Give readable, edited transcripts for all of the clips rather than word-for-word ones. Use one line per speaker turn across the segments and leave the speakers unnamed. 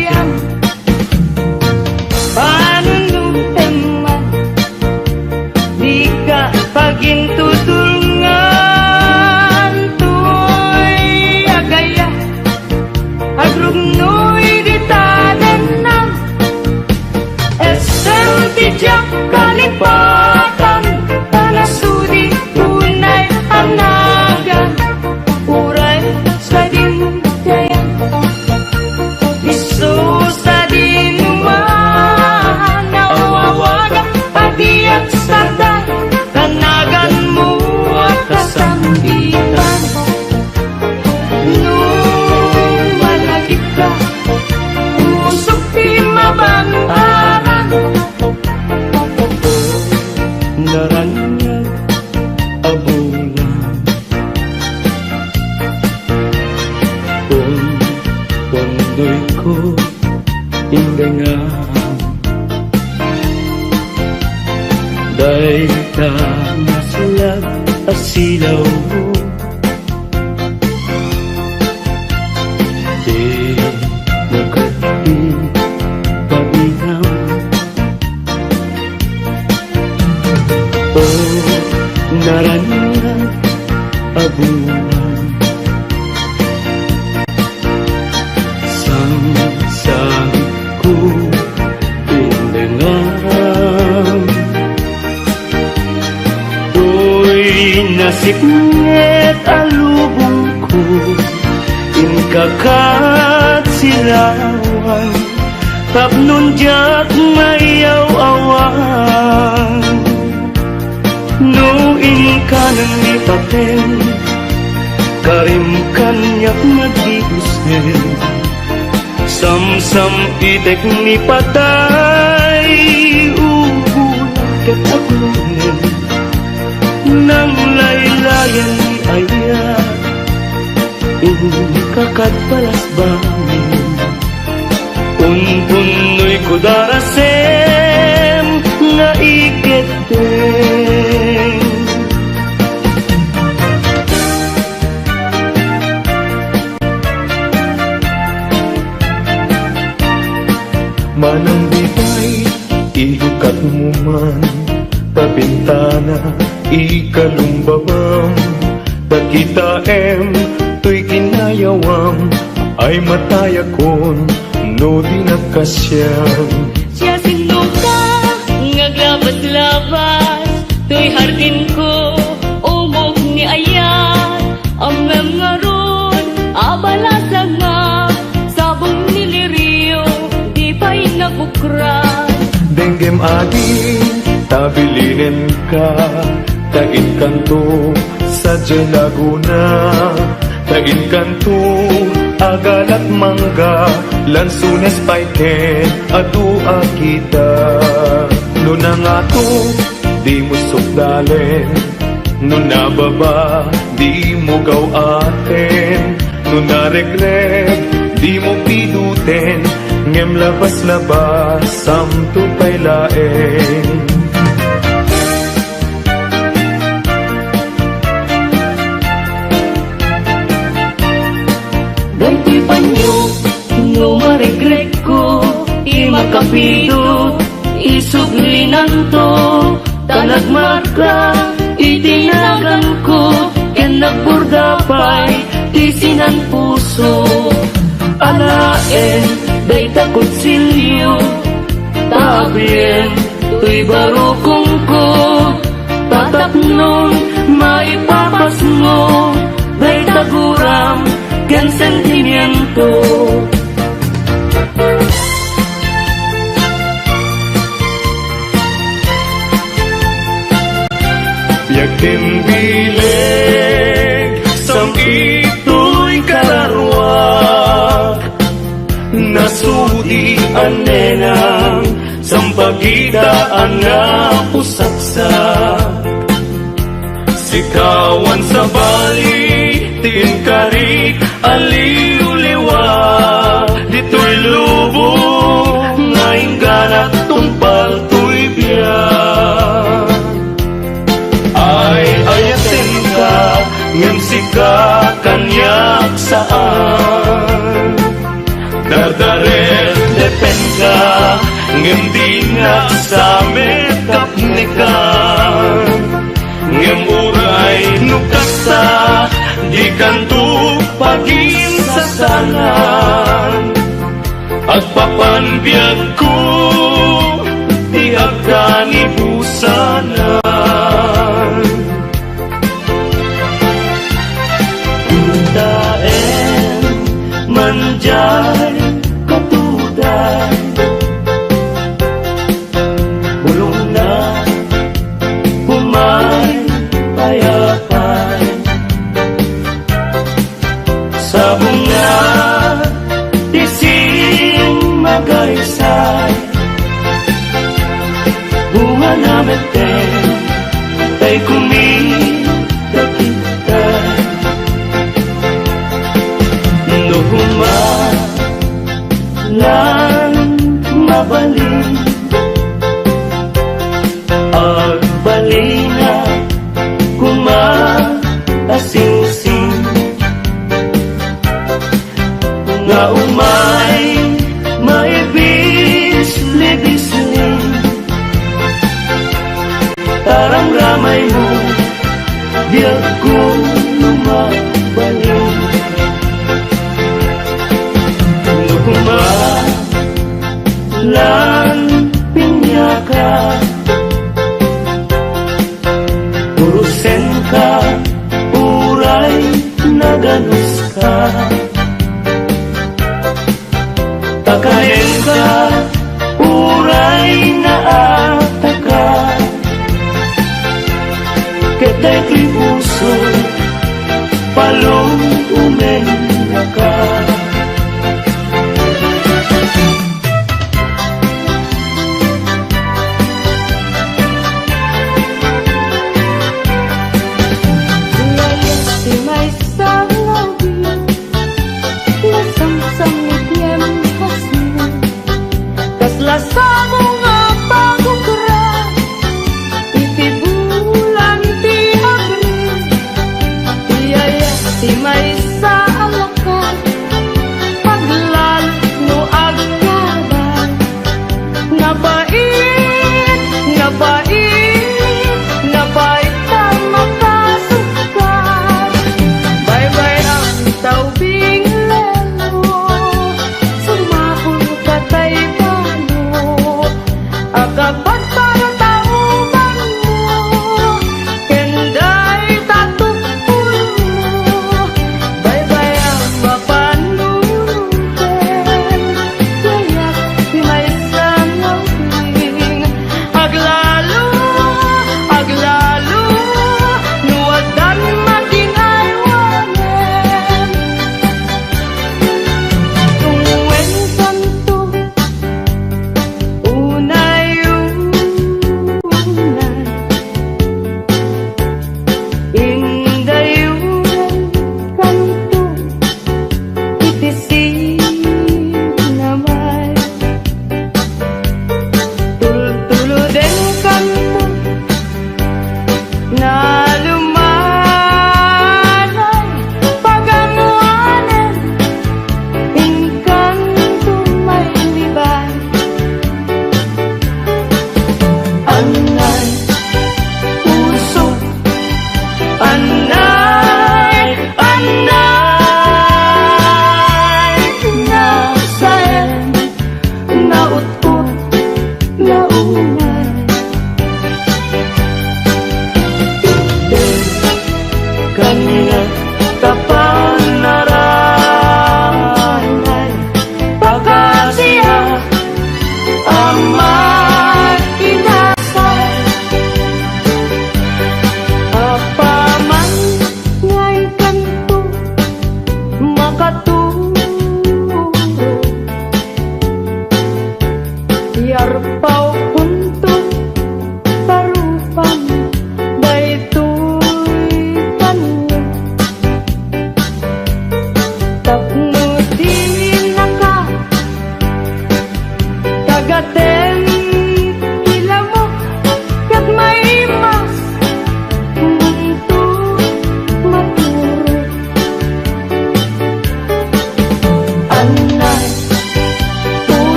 diam panunutan man di ka pagintutulngan tuy agaya agrugnoy di tanan esem tijak kalipatan tanasudi tunay anagan uray sa dindayan iso sa dinuman nawawagan padiyak sardan tanagan mo at kasambitan nung malagip ka usok di mabantaran naranyag abulan pondoy ko indangan dahil ka nasalag asilaw mo di magkati paminam naranyag abulan sang ko pindangan uy nasipnget alubong ko inkakat silawan tapnon jak mayaw-awan no inkanan ni paten karim kanyak magigusin sam-sam itek ni patay ubulat aglunin nang laylayan ni aya kakat balas bangin unpunoy ko darasem nga iketeng manang bibay ilukat mo man tabintana ikalumbabam pagkita tuy kinayawam ay mataya kon no di nagkasyam
siya sinuka ngaglabas-labas tuy hardin ko umog ni ayat amem ngaron abalasa nga sabong niliriyo di pa'y nabukran
denggem adi tabilinen ka tain kanto sa Laguna tain kanto agalat mangga lansunes paiken adua kita nunang ato di mo sukdalen nunababa di mo gawaten nunaregreg di mo piduten ngem labas-labas samto pay laeng
Dahil panyo, no maregreg ko, di makapido, isuglinan to, tanagmarka, itinagan ko, ken nagburdapay, tisinan puso. Alaen, day takot silyo, tabien, tuy barukong ko, tatapnon, maipapas mo, day taguram, ken sentimiento.
Yakin bileg sang ito'y kararwak nasudi anenang sampagitaan na pusaksak sikawan sa bali tinkarik aliw-liwa dito'y lubo ngayon ganat tumpal to'y biyak ay ayatin ka ngem sika kanyak saan dardaret depensa ngem di nga sa metapnikan ngem uray nukasta di kanto pagin sasalan agpapanbiyag ko di agdani busanan daen manjay katuday bulong na humay payapay sa bunga tising magaysay bunga na meten tay kumidakitay nuhuma lan mabalin agbalina kumaasing-sing nga umay maibis-libisling tarang ramay mo biyag ko lumabalin nukuma lan pinyaka urusen ka uray naganus ka takahen ka uray naataka ketay ko'y puso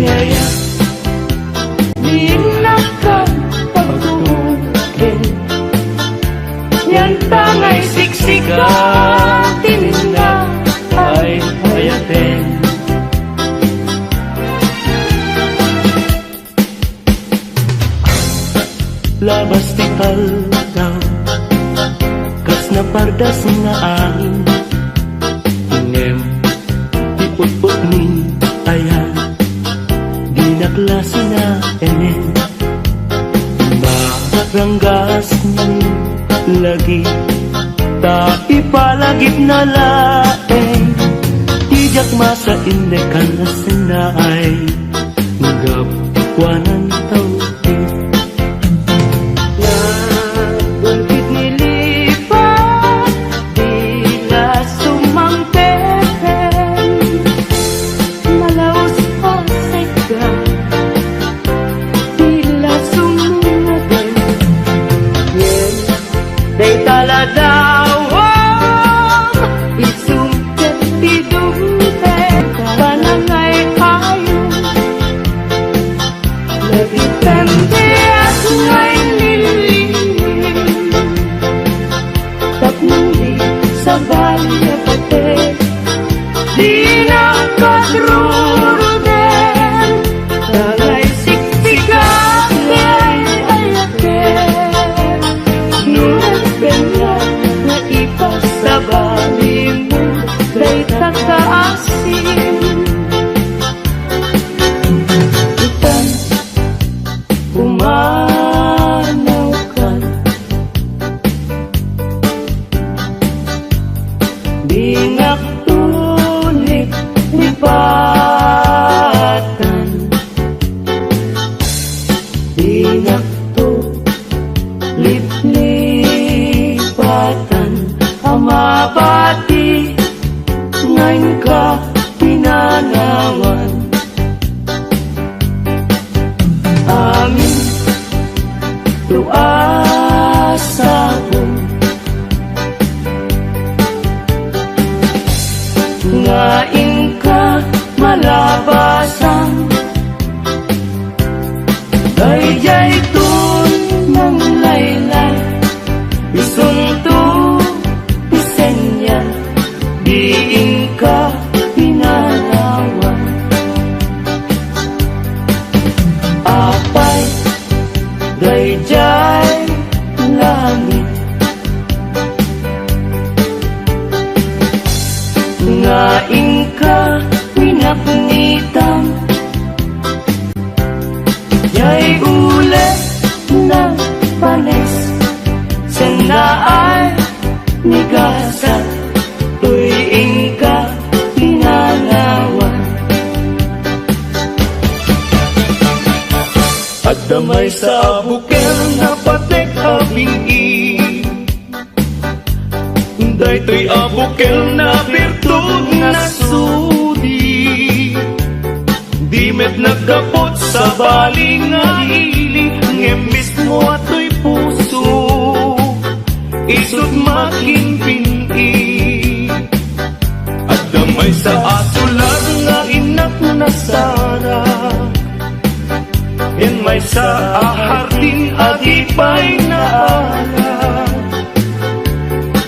biyaya di nakapagtugin. Yan tangay siksika, tininda ay hayatin. Labas ti daw, kas na pardas nga angin. Ingem, ti putput ni ayan, di na klase na enen. Maranggas ni lagi, ta ipalagip na laeng. Tijak masa indekan na sinay, magapikwanan tao. Lipatan ang mabati, ngayon ka pinanawan. Amin tuasa ko, ngayon ka malabasan. Dayjay tun ng laylay, isunto isenya, diin ka pinanawan. Apay dayjay langit, ngain ka pinapunitan. Yay ule na panes, sendaay nigasan, tuwing ka pinanawan. At damay sa bukel na patek abingi, daytoy abukel na birtud na sudi. Dimet nagkapot sa baling nga ili, ngemis mo ato'y puso, isut makinpinti. At damay sa asulan nga inak na sara, yan may sa ahardin at ipay na ala.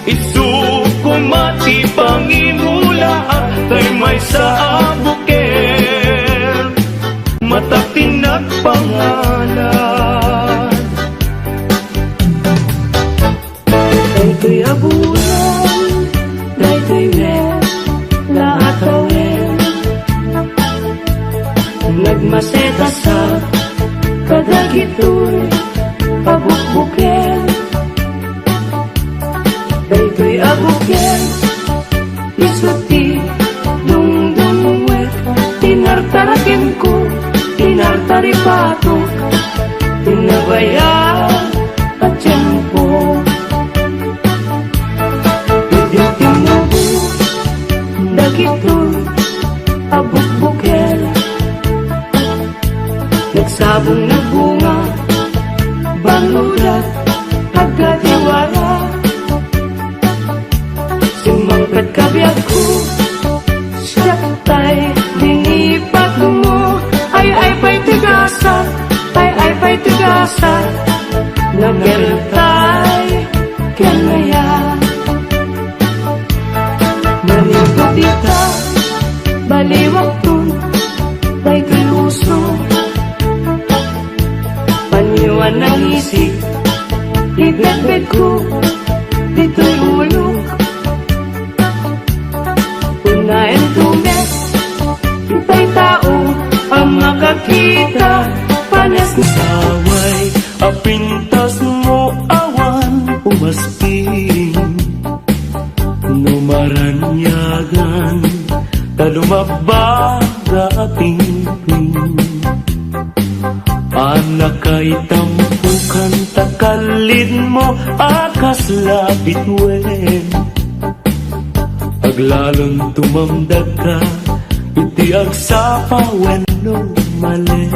Isukumati pangimula, tay may sa abukel, matating nagpangalan. Daytoy abulan, daytoy wer, lahat awel, nagmaseta sa kadagitoy pabukbukel. Daytoy abukel, isuti dungdungwek, tinartarakin ko, tinartaripatok, tinabaya at tiyempo. Diditing mo bu, dagitoy abukbukel, nagsabong na bunga, balulat, agadiwala. Sumangkat kabiyag ko, siya tay, dinipat mo, ay puso, paniwan ng isip, ibebed ko, dito'y ulok. Unahin tumes, ita'y tao, ang makakita, panas ni
Saway, apintas mo awan umasping Numaranyagan, talumabaga pingping Anak kay tampukan, takalid mo akas lapit wen Paglalon tumamdag ka, iti agsapa wenno malen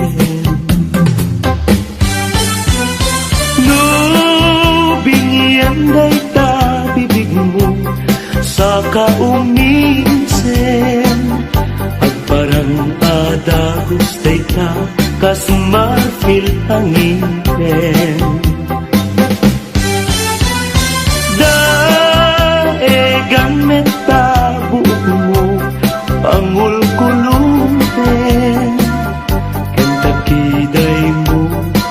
Lubingyan day ta bibig mo sa kauminsen Agparang adagos day ta kas marfil hanginen Daegan meta buok mo pangul kulunten Kentakiday mo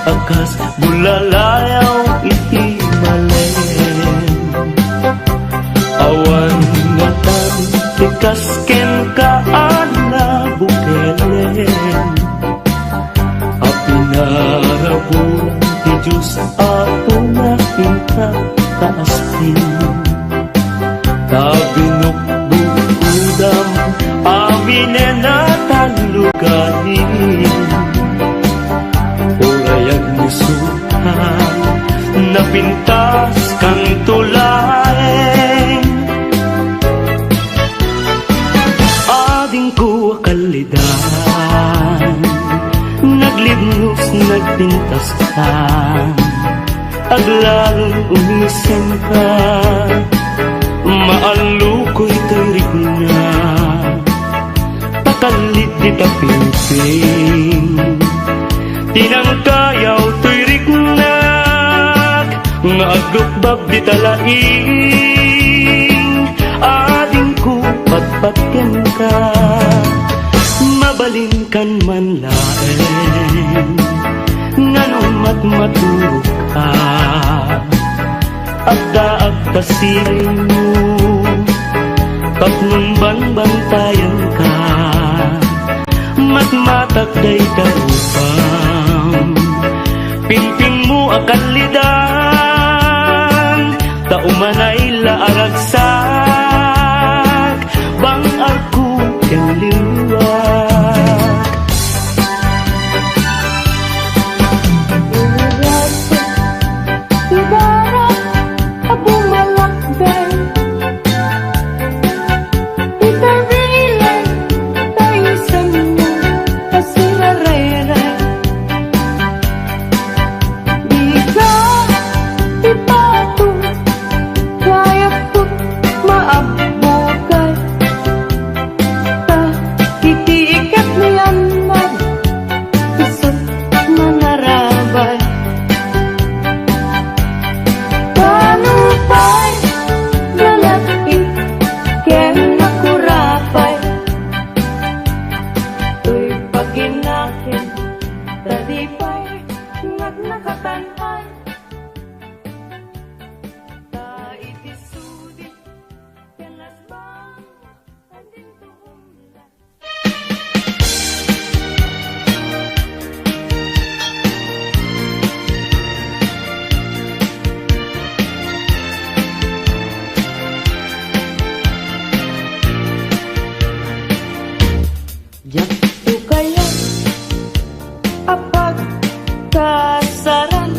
akas bulalayaw iti malen Awan nga tan tikas ken kaana bukelen Apinarabon ti Diyos ako na kita kaaspin Tabinukbukudam aminen at lugahin Urayag ni Suhan napintas kang tulaeng Ading ko akalidan Naglibnos, nagpintas ka Aglalong umisen ka Maaluko'y tarik na Takalit di tapimping Tinangkayaw to'y riknag Nga agukbab di talaing Ading ko patpatken ka Mabalin kan man laeng Nganon matmaturog ka Agda-agda siring mo Tapnong banbantayan ka Matmatak day karupang Pimping mo akalidan Taumanay laaragsak Bang arko ken liwag
Ibarat abong malakbay Itarilay tayo sa mo Kasirareray Di ka ipato Kaya ko't maabogay Ta kitiikat niyan na Isot manarabay Panupay nalapit ken nakurapay To'y paginakin talipay nagnakatanay Ta itisudit ken asbang andin tuumlan Yakto kaya apag kasaran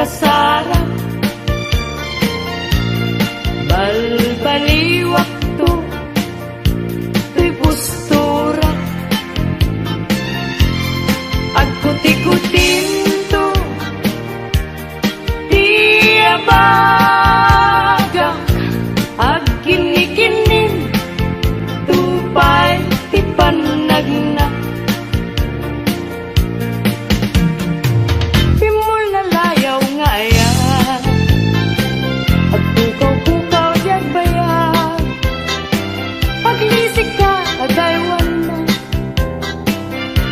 kasarap balbaliwak to to'y postura at kuti-kutin to di abagak ag kinikinin tupay ti panagna pimul na layaw nga ayan at pukaw-pukaw diag bayan paglisik ka agaywan na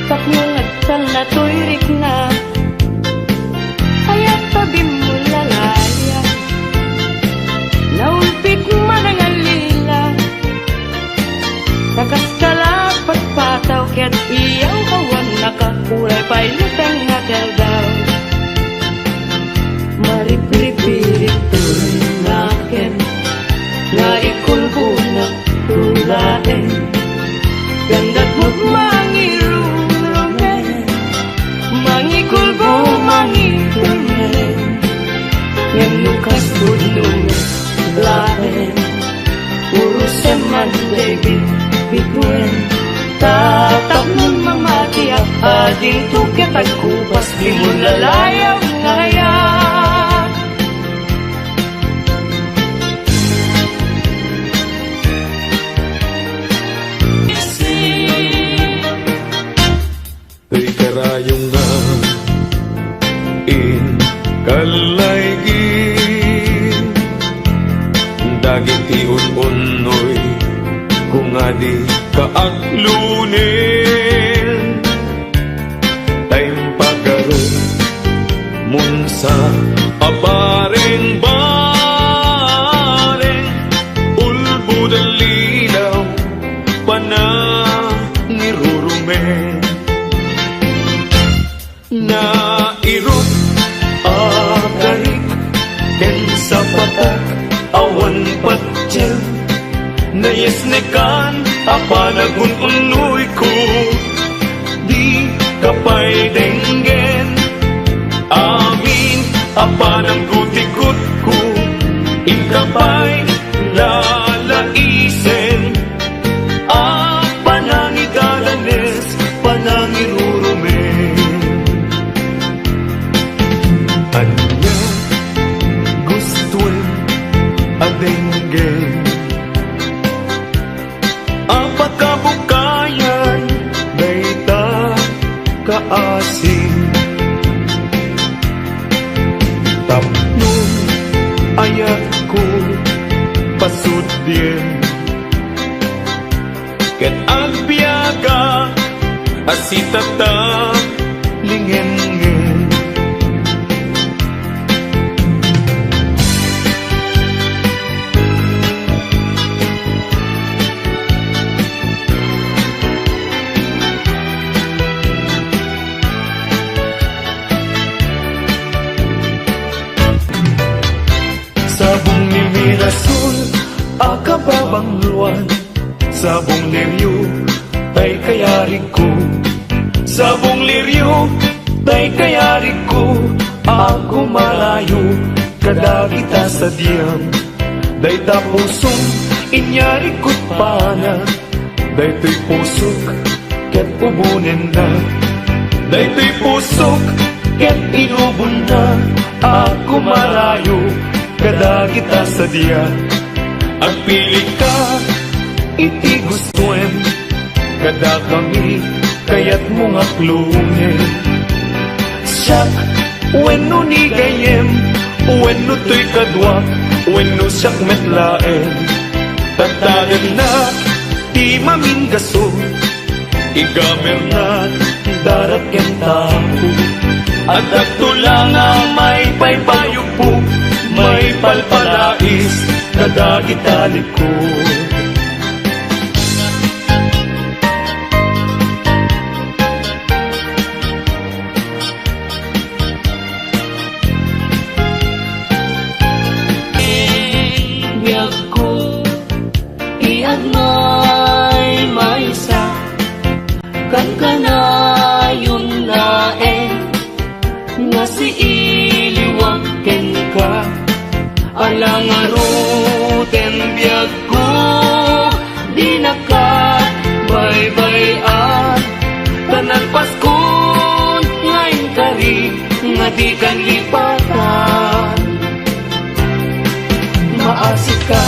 tapnong agtal na to'y rikna kaya't tabi mo lalaya naulpit man ang alila takas kalapat pataw kaya't iyaw kawan nakakulay pa'y lutang nga daw maripripirit to'y nakin nga ikulbuna tulain ganda't mo't mangirurumen mangikulbo mangirumen ngem nukas tudlong lain urusan man David bituen tatap nun mamati at ading tuket at kupas di mo lalayaw ngayon
To'y karayong nga in kalaygin daging tiun-unoy kung nga di kaaglunin tayong pagkaroon mun sa abareng-bareng ulbud ang lilaw panangirurumen na irot agarik ken sa patak awan patsyel na yesnekan apanagun unoy ko di kapay denggen amin apanang gutikot ko ikapay lalaisen apanangigalanes panangirurumen anya gustuin adenggen apakabukayan dayta kaasing tapnon ayat ko pasudyen ket agbiaga asitata lingen-ngen sabong ni Mirasol akababang luwan sabong liryo tay kayari ko sabong liryo tay kayari ko ako malayo kadagita sa diyam day tapusong inyari ko't pana day to'y pusok ket ubunin na day to'y pusok ket inubon na ako malayo kadagita sa diya ang pili ka iti gustuem kada kami kayat mga klungin siyak wenno ni gayem wenno to'y kadwa wenno siyak metlaen tatagan na di maminggaso igamer na darat ken tapo at agtulang may paypayo po may palpalais kadagita likod
kan kanayon laeng nga si iliwang alang aruten biyag ko, di nakabaybayan. Tanan Paskon ngayon kari nga di kan lipatan. Maasik ka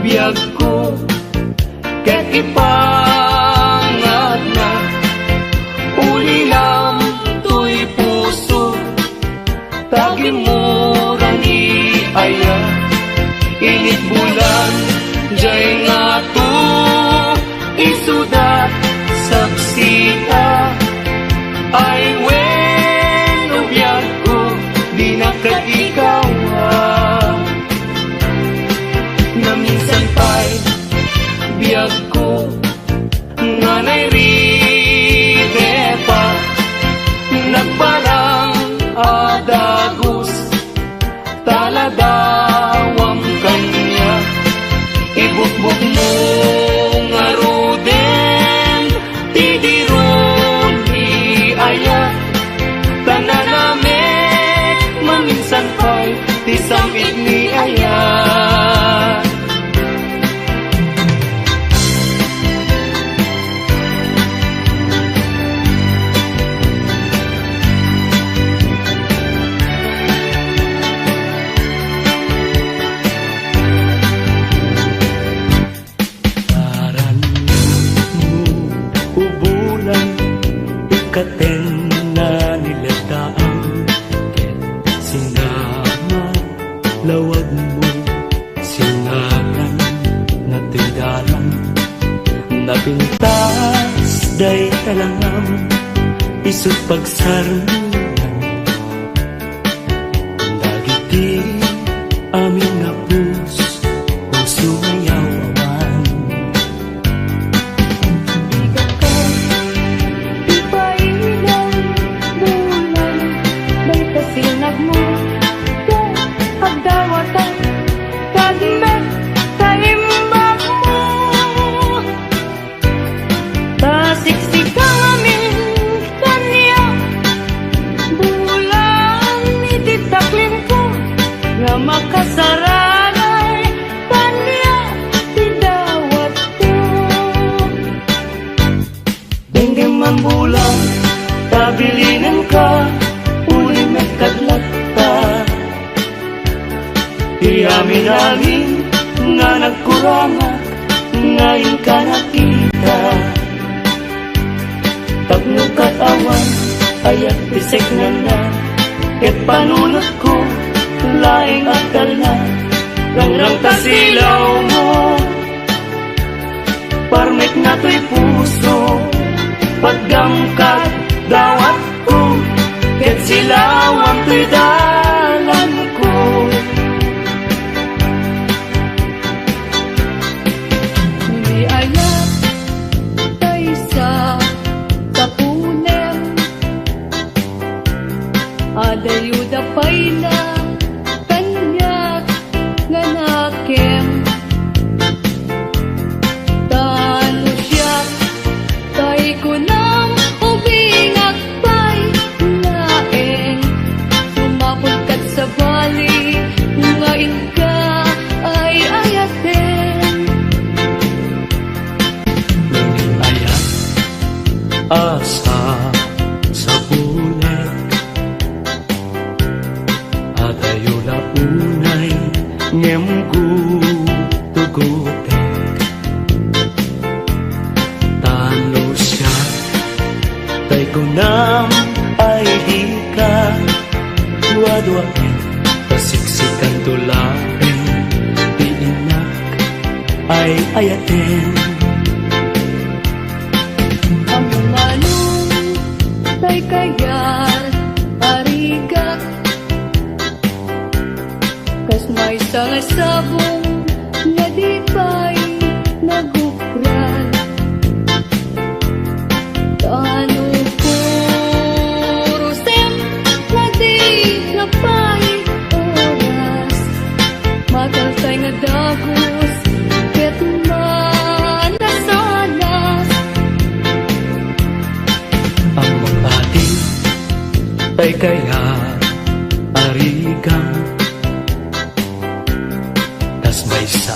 biyag ko, ket ipangat na ulilam to'y puso, tagi mo rani aya. Init bulan jay nga to isudat saksita, ay wen ubiyag ko di nakatikawa. Na minsan pa'y biyag ko nga nairide pa, nagparang adagos taladawang kanya. Ibukbuk mo nga ruden tidiron iaya, tananamek maminsan pa'y tisamit ni aya. Katen na nilataan, sinama lawag mo, singalan na tindaran, napintas day talangam, isut pagsarunan, dagiti amin na puso mayawawan. Sinag mo, pagdawatan, kagmet, taimbag mo. Tasiksik amin kanya, bulan ititaklin ko, nga makasaranay kanya, tidawat ko. Denggem man bulan, tabilinan ka, kadlata, iamin-amin nga nagkuranga, ngayon ka nakita. Tapno katawan, ayat bisek na, ket panunot ko, laing akal na, langrang tasilaw mo, parmek na to'y puso, paggamkat dawat ko, ket silawang to'y dalan ko. Di ayat tay sa kapunem, adayuda pa'y na kanyak nga nakem. Tano siya tay ko nang ubingag pa'y sa bali, ngayon ka ay ayatin. Ayat, asa sa bulan, at ayula unay, ngemgu tugutek. Talo siya, tay ko nam ay di ka, dua-duain, pasiksikan tulain, di inak ay ayatin. Ang manong tay kayat arigak, kas may sangasabong nga di pa'y nagukran. Tano purusem na di napay oras, matalsay nga dagos, ket manasanas. Ang mabati tay kaya arigang,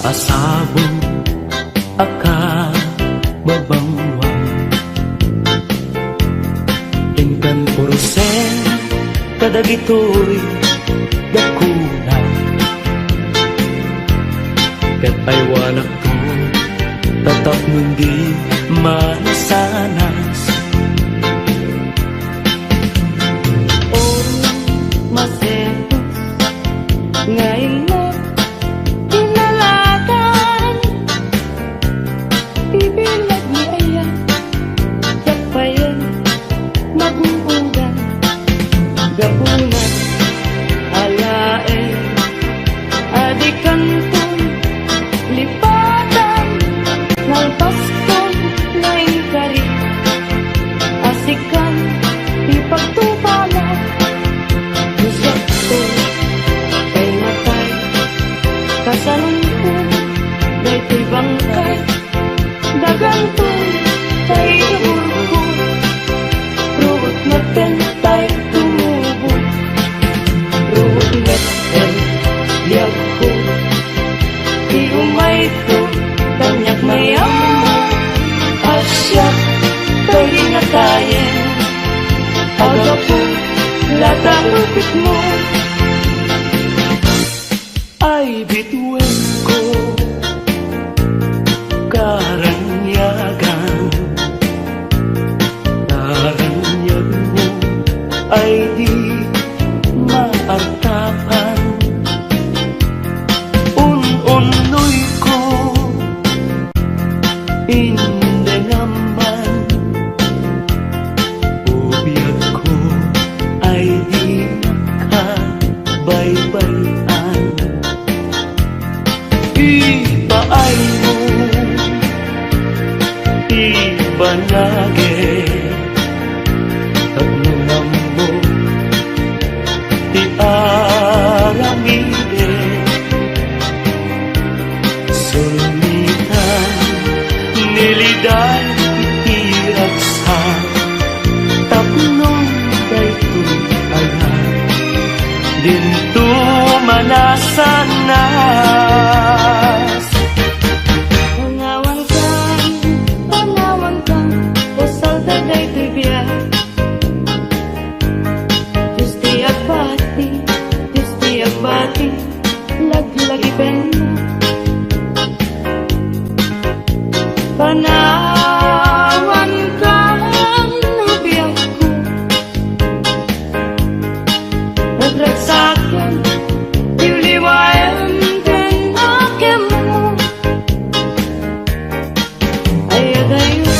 asabong aka mabangwang tingkan purusen kadagitoy dakuna ket ay wanak to tatap mundi manasanas
Masetos ngayon mo tinalagan bibilag ni Aya Yapayan maguugan gabunan alaen adikanton lipatan nalpaston ngayon kari asikan ipagtubala Sakto kay matay kasalungkot daytoy bangkay daganton kay gabulkot ruot naten tay tumubog ruot naten liyagko di umay to kanyak mayamo asya kay natayen agapo lata upit mo
ay bituin ko karanyagan karanyagan mo ay di maartapan un-unoy ko hindi naman ubiyag ko ay di nakabaybayan ipaay mo ibanage tagnuman mo iaramide sulitan nilidan iiraksan tapnong daytoy ayan dinto manasanas
Pangawan kang usal daday tibiyag Justi agbati laglagi penna Panawan kang nabiyag ko nagragsakan Yuliwayan din akin mo Ayadayo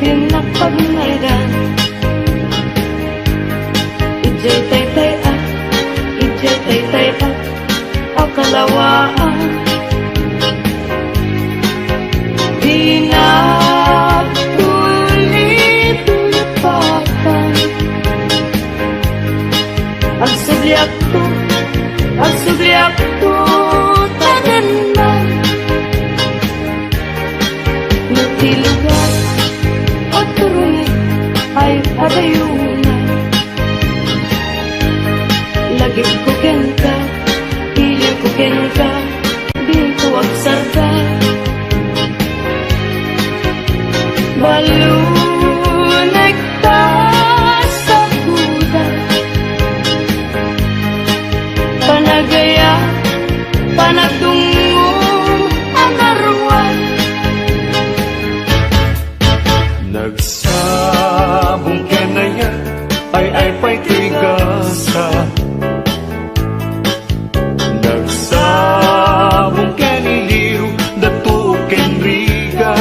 pinapagmalagan Ijay taytay Ang kalawaan Di na tulit-tulipatan Ang subliak to tanan na Nagtilugan at turunit ay adayuna Lagip ko ka, iliw ko ka Di ko agsarga Balunay ka sa kuda Panagaya, panagtungo ang arwan
nagsabong ka na yan ay pa'y tigasa nagsabong ka niliw dato ken riga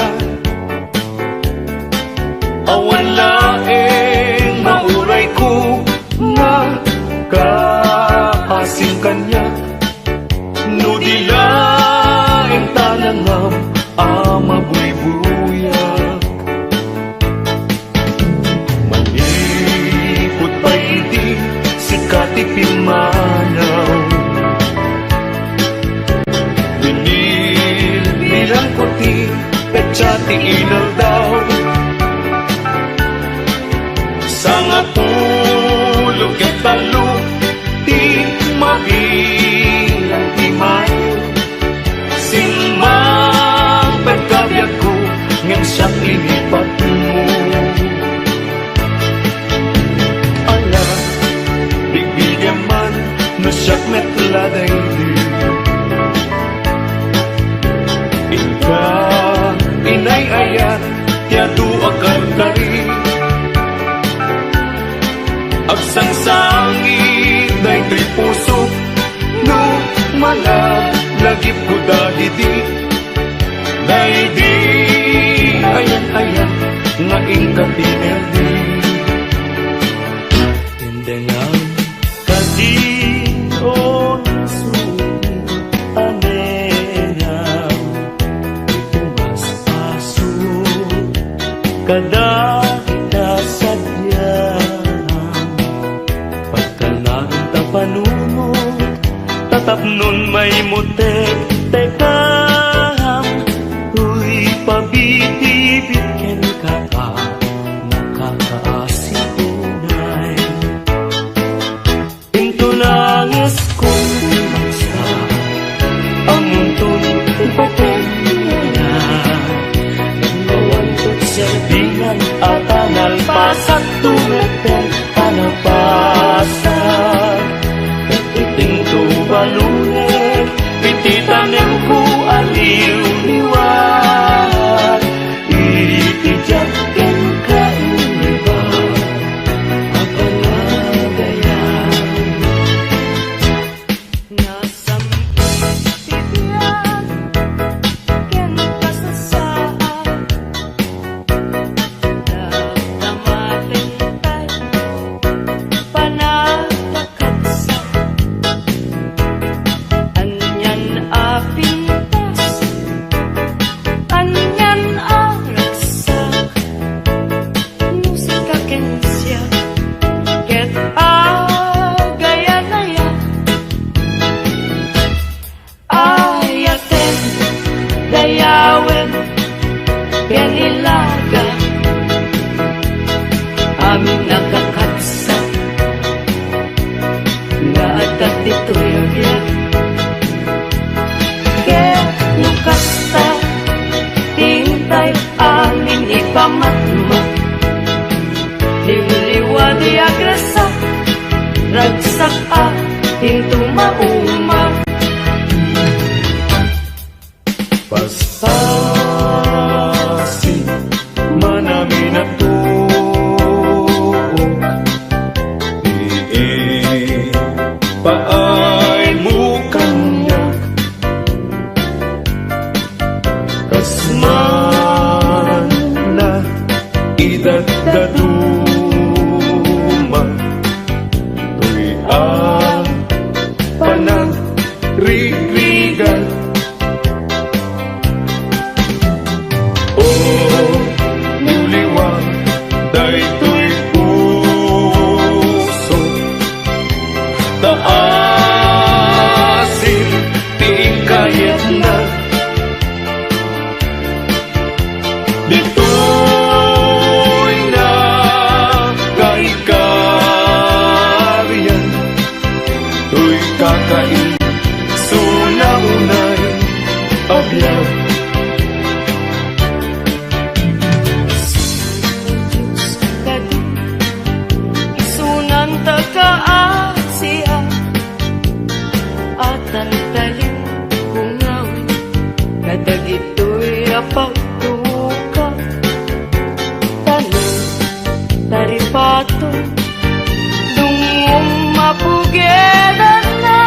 awan laeng mauray ko na kaasing kanya no di laeng tanangam mabuy-buyak manipot pa hindi sikatipin manaw binil-bilang puti petsati inaw daw sa nga tulog at talo di mabilang di may inipat mo. Ala, bigyan man na siyak metladay di. Ika, inay ayat, tiyado akan kari. Agsangsangit, day to'y puso, no malagip ko dahidi. Dahidi, ayan, nga ingkapineldi.
Hindi nga kasi o nasulit anenaw itumas aso kada kinasadya pagka naroon tapanunod tatapnon may mutek tekam uy pabitibit ken ka nakakaasinay into nangis kong bumagsa ang munto'y ipatenya na nagkawantot serbihan at analpasat tumeten analpasat iting tubalunet pititanem ko aliw liwat itijak ken kainiba apanagayan nasampitibian ken kasasaan nagkamalintay panagkakatsa anyan apintas anyan araksak musika kensya ket agayanaya ayaten dayawen ken ilaga amin nakakatsa nga atat dito'y agyan ket nukasta tintay amin ipamatmat liwliwa di agresa ragsak into mauma
Pasasin manami na tuok paay mo kanya kasman na idagdaduma tuy ang panagrigan o muliwang daytoy puso taasin tiing kayat na dito'y nagaikaryan tuy kakain sunaunay abyan
isunan tagaasiya at ang talim kungawin kadagito'y apagtuka tanong taripato dungong mapugedan na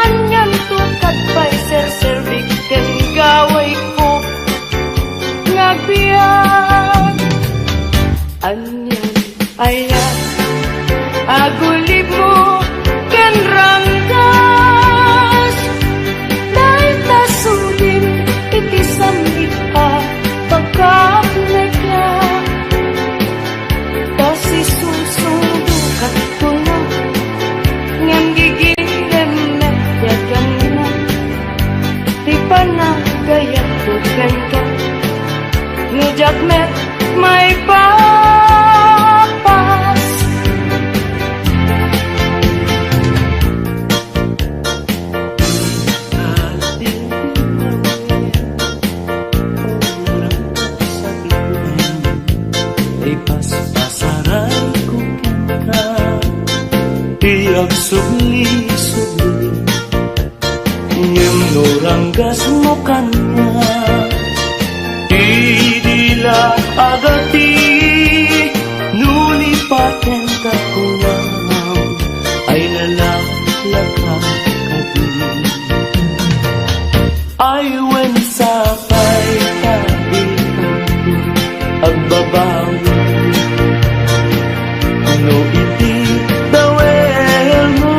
anyan tukat pa'y serservik ken gaway ko ngagbiyan anyan ayan agulib mo ken ranggas dahil tasulim iti sambit pagkapnagya kasi susudukat ko na ngam gigilem medyagan na di panagayat ko kanta nujak met may papas tugas mo kanya.
Idila agati
Nulipaten ka kulang ay nalalakang kadi. Ay when sapay tabi agbabaw no iti dawel mo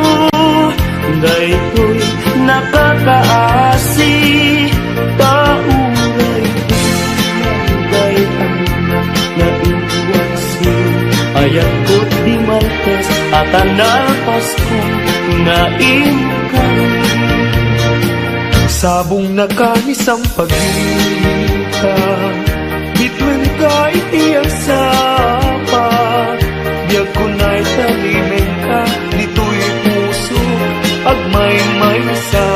daytoy nakakaasi tauray day ang naiwasi ayat ko di maltes at anal Pasko na imkan.
Sabong nakanis ang pagitan Bitwen ka itiyang sapa Biyag ko na'y talimeng ka Dito'y puso agmay-may sa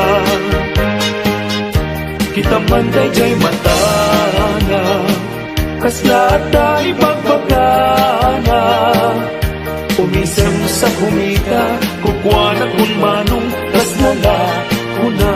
Kita man dayjay matana Kasla at ta'i pagbagana Umisem sa kumita Kukwana kun manong Kasnala kuna